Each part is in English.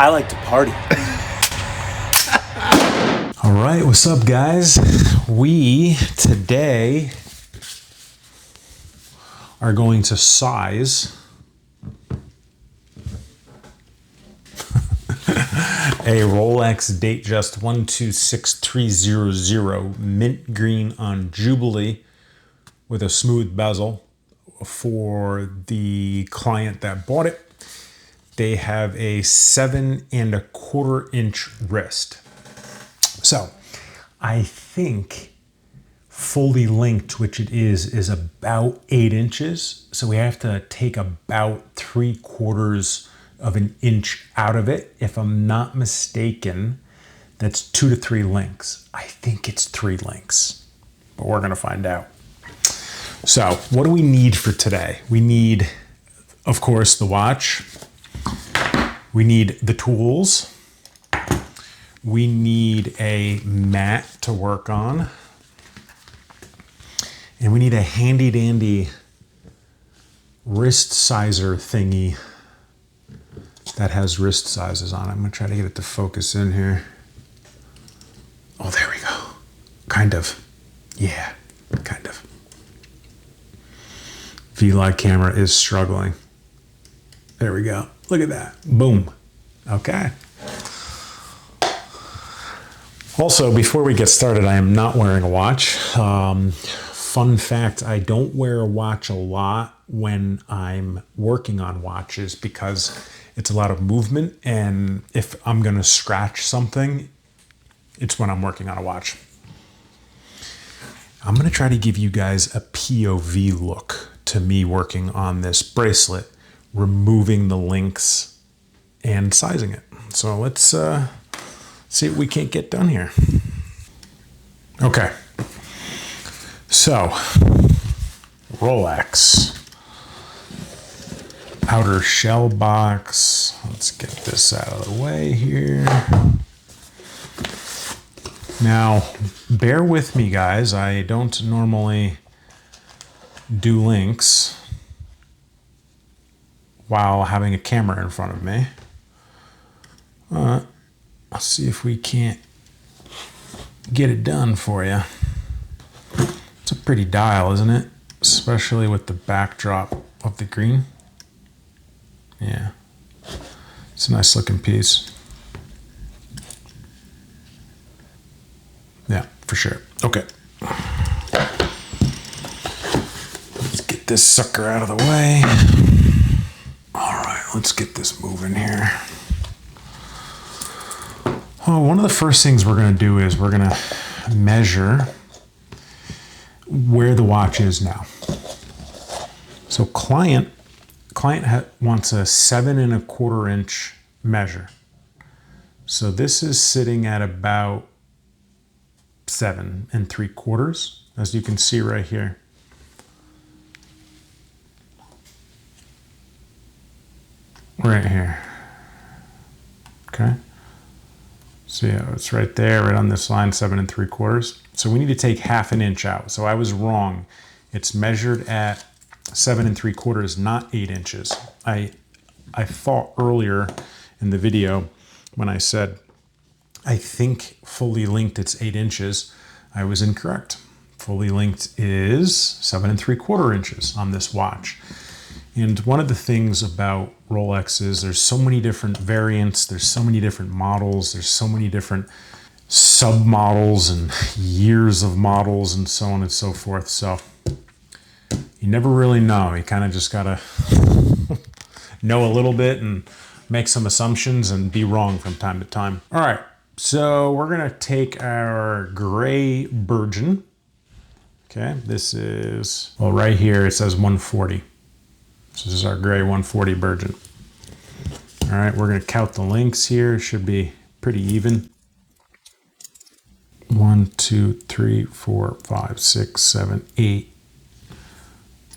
I like to party. All right, what's up, guys? We today are going to size a Rolex Datejust 126300 mint green on Jubilee with a smooth bezel for the client that bought it. They have a 7 1/4 inch wrist. So I think fully linked, which it is about 8 inches. So we have to take about 3/4 of an inch out of it. If I'm not mistaken, that's 2 to 3 links. I think it's 3 links, but we're gonna find out. So what do we need for today? We need, of course, the watch. We need the tools. We need a mat to work on. And we need a handy dandy wrist sizer thingy that has wrist sizes on it. I'm gonna try to get it to focus in here. Oh, there we go. Kind of. Yeah, kind of. V-Lite camera is struggling. There we go. Look at that. Boom. Okay. Also, before we get started, I am not wearing a watch. Fun fact, I don't wear a watch a lot when I'm working on watches because it's a lot of movement, and if I'm gonna scratch something, it's when I'm working on a watch. I'm gonna try to give you guys a POV look to me working on this bracelet, removing the links and sizing it. So let's see what we can't get done here. Okay. So, Rolex. Outer shell box. Let's get this out of the way here. Now, bear with me, guys. I don't normally do links while having a camera in front of me. Let's see if we can't get it done for you. It's a pretty dial, isn't it? Especially with the backdrop of the green. Yeah, it's a nice looking piece. Yeah, for sure. Okay. Let's get this sucker out of the way. All right, let's get this moving here. Oh, one of the first things we're going to do is we're going to measure where the watch is now. So client wants a 7 1/4 inch measure. So this is sitting at about 7 3/4, as you can see right here. Right here. Okay. So yeah, it's right there, right on this line, 7 3/4. So we need to take 1/2 inch out. So I was wrong. It's measured at 7 3/4, not 8 inches. I thought earlier in the video when I said I think fully linked it's 8 inches, I was incorrect. Fully linked is 7 3/4 inches on this watch. And one of the things about Rolex is there's so many different variants, there's so many different models, there's so many different sub-models and years of models and so on and so forth. So you never really know. You kind of just gotta know a little bit and make some assumptions and be wrong from time to time. All right, so we're gonna take our gray Virgin. Okay, this is, well, right here it says 140. So this is our gray 140 Virgin. All right, we're gonna count the links here. Should be pretty even. 1, 2, 3, 4, 5, 6, 7, 8.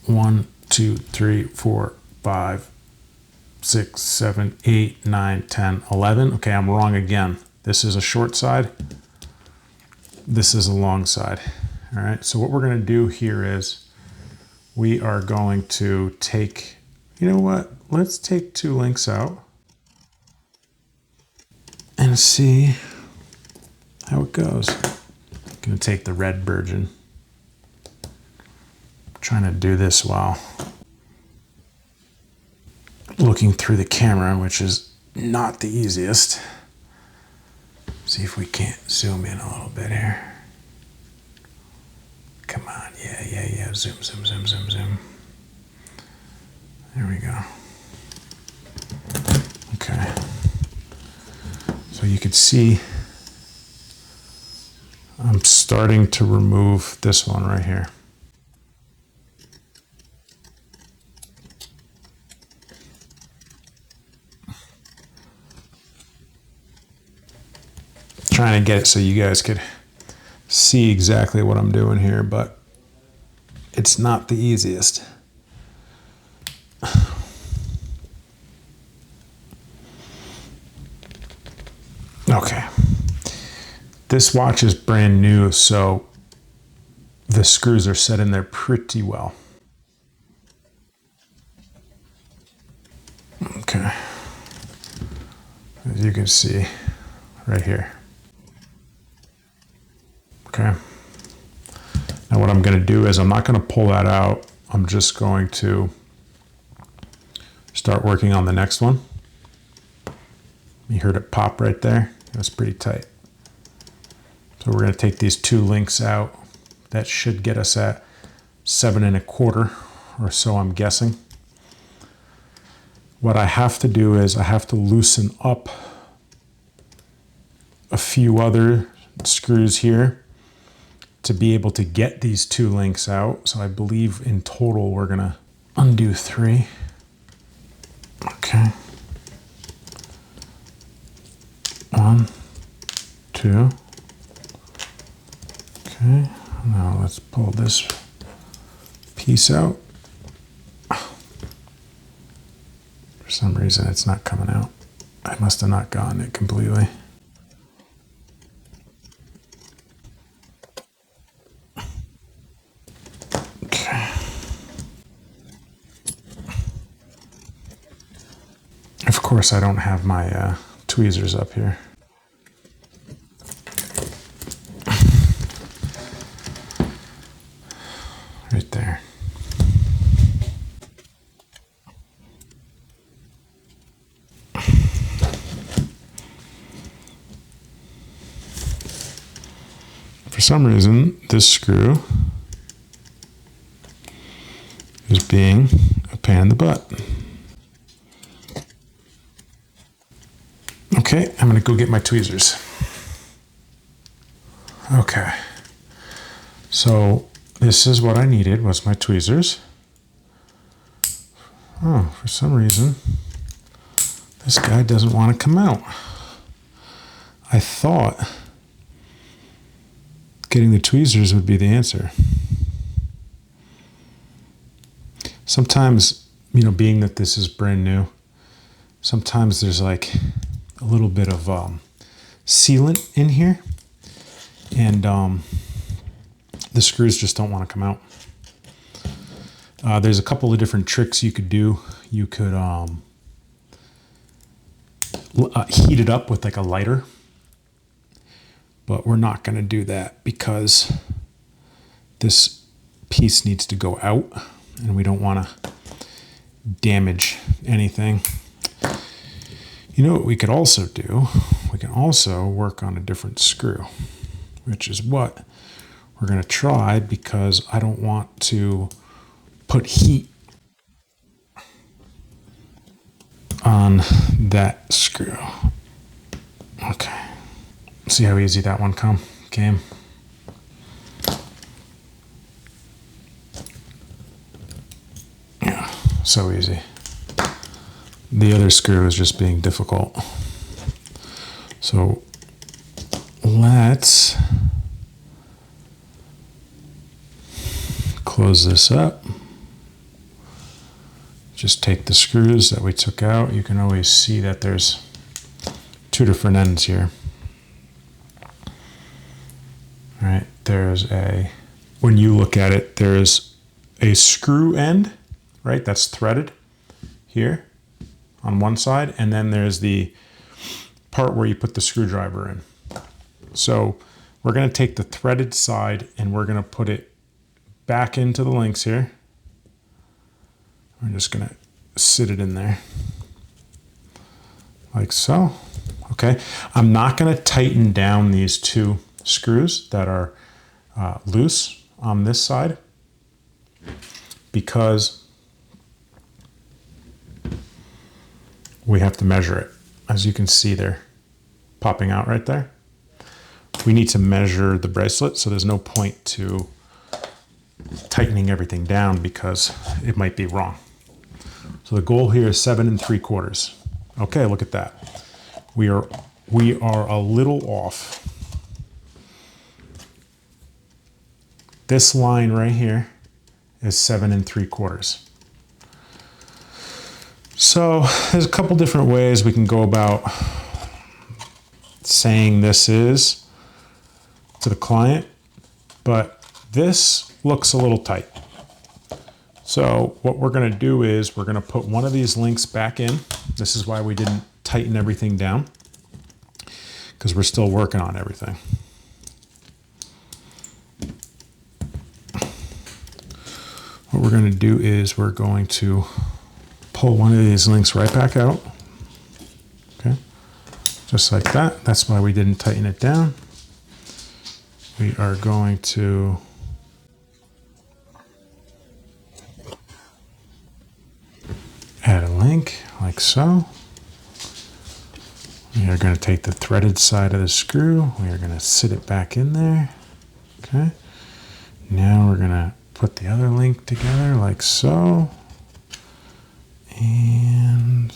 1, 2, 3, 4, 5, 6, 7, 8, 9, 10, 11. Okay, I'm wrong again. This is a short side. This is a long side. All right, so what we're gonna do here is we are going to take, you know what? Let's take 2 links out. gonna see how it goes. I'm gonna take the red virgin. I'm trying to do this while looking through the camera, which is not the easiest. See if we can't zoom in a little bit here. Come on, yeah. Zoom. There we go. Okay. So you can see I'm starting to remove this one right here. Trying to get it so you guys could see exactly what I'm doing here, but it's not the easiest. Okay. This watch is brand new, so the screws are set in there pretty well. Okay. As you can see right here. Okay. Now what I'm going to do is I'm not going to pull that out. I'm just going to start working on the next one. You heard it pop right there. It was pretty tight. So we're going to take these two links out. That should get us at 7 1/4 or so, I'm guessing. What I have to do is I have to loosen up a few other screws here to be able to get these two links out. So I believe in total we're going to undo 3. Okay. 1, 2. Okay, now let's pull this piece out. For some reason it's not coming out. I must have not gotten it completely. Okay. Of course I don't have my tweezers up here. Right there. For some reason, this screw is being a pain in the butt. Okay, I'm going to go get my tweezers. Okay. So this is what I needed, was my tweezers. Oh, for some reason, this guy doesn't want to come out. I thought getting the tweezers would be the answer. Sometimes, being that this is brand new, sometimes there's like a little bit of sealant in here, and the screws just don't want to come out. There's a couple of different tricks you could do. You could heat it up with like a lighter, but we're not going to do that because this piece needs to go out and we don't want to damage anything. You know what we could also do? We can also work on a different screw, which is what we're going to try because I don't want to put heat on that screw. Okay. See how easy that one came? Yeah, so easy. The other screw is just being difficult. So let's close this up. Just take the screws that we took out. You can always see that there's two different ends here. All right, when you look at it, there's a screw end, right? That's threaded here on one side. And then there's the part where you put the screwdriver in. So we're going to take the threaded side and we're going to put it back into the links here. We're just going to sit it in there like so. Okay, I'm not going to tighten down these two screws that are loose on this side because we have to measure it. As you can see, they're popping out right there. We need to measure the bracelet, so there's no point to tightening everything down because it might be wrong. So the goal here is 7 3/4. Okay, look at that. We are a little off. This line right here is 7 3/4. So there's a couple different ways we can go about saying this is to the client, but this looks a little tight. So what we're going to do is we're going to put one of these links back in. This is why we didn't tighten everything down, because we're still working on everything. What we're going to do is we're going to pull one of these links right back out. Okay, just like that. That's why we didn't tighten it down. We are going to add a link like so. We are going to take the threaded side of the screw. We are going to sit it back in there. Okay. Now we're going to put the other link together like so. And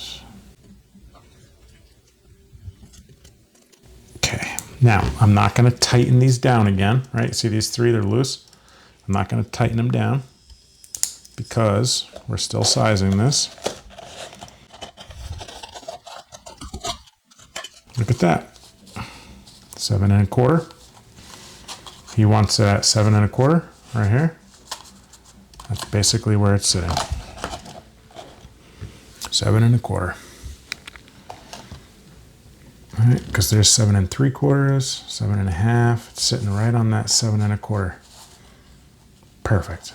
okay. Now I'm not going to tighten these down again, right? See these three, they're loose. I'm not going to tighten them down because we're still sizing this. Look at that, 7 1/4. He wants it at 7 1/4 right here. That's basically where it's sitting. 7 1/4. All right, because there's 7 3/4, 7 1/2. It's sitting right on that 7 1/4. Perfect.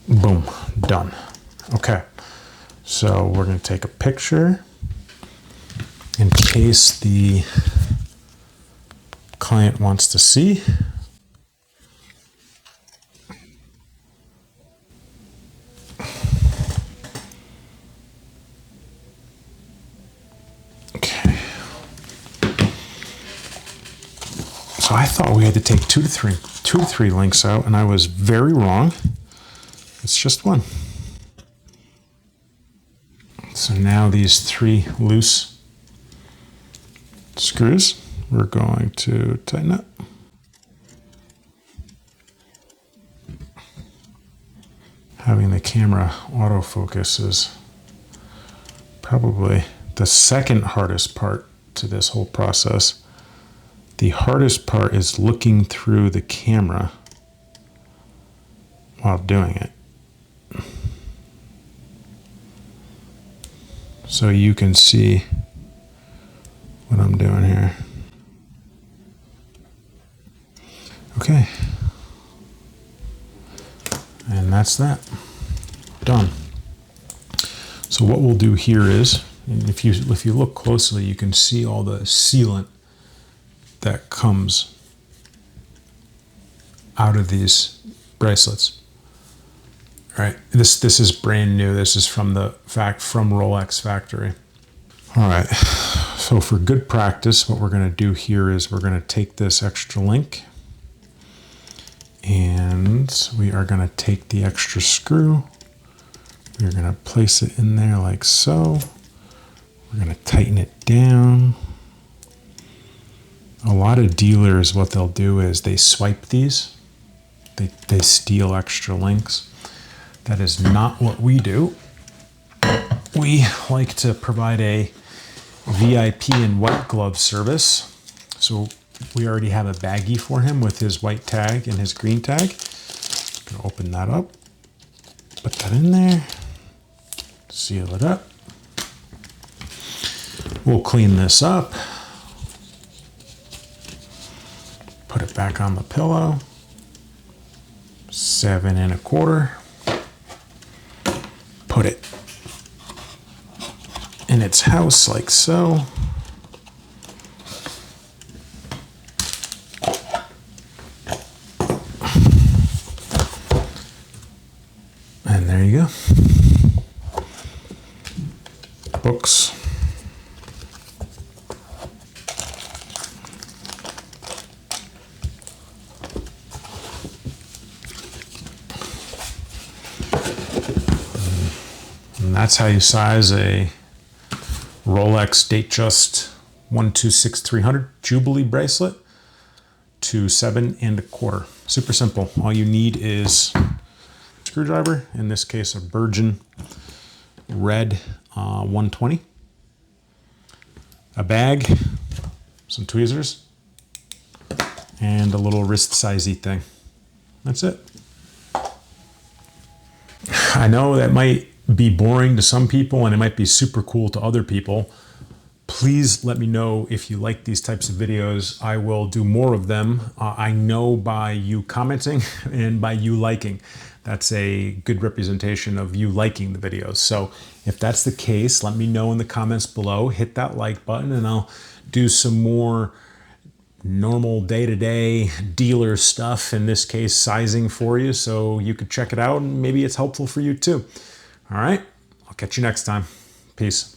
Boom, done. Okay. So we're going to take a picture in case the client wants to see. Okay. So I thought we had to take two to three links out, and I was very wrong. It's just one. So now these 3 loose screws, we're going to tighten up. Having the camera autofocus is probably the second hardest part to this whole process. The hardest part is looking through the camera while doing it. So you can see what I'm doing here. Okay. And that's that. Done. So what we'll do here is, and if you look closely, you can see all the sealant that comes out of these bracelets. Right, this is brand new. This is from Rolex factory. All right, so for good practice, what we're going to do here is we're going to take this extra link and we are going to take the extra screw. We're going to place it in there like so. We're going to tighten it down. A lot of dealers, what they'll do is they swipe these. They steal extra links. That is not what we do. We like to provide a VIP and white glove service. So we already have a baggie for him with his white tag and his green tag. Gonna open that up, put that in there, seal it up. We'll clean this up. Put it back on the pillow. 7 1/4. Put it in its house like so. And there you go. Books. And that's how you size a Rolex Datejust 126300 Jubilee bracelet to 7 1/4. Super simple. All you need is a screwdriver, in this case a Virgin red 120, a bag, some tweezers, and a little wrist sizey thing. That's it. I know that might be boring to some people and it might be super cool to other people. Please let me know if you like these types of videos. I will do more of them. I know by you commenting and by you liking. That's a good representation of you liking the videos. So if that's the case, let me know in the comments below. Hit that like button and I'll do some more normal day-to-day dealer stuff, in this case sizing for you, so you could check it out and maybe it's helpful for you too. All right, I'll catch you next time. Peace.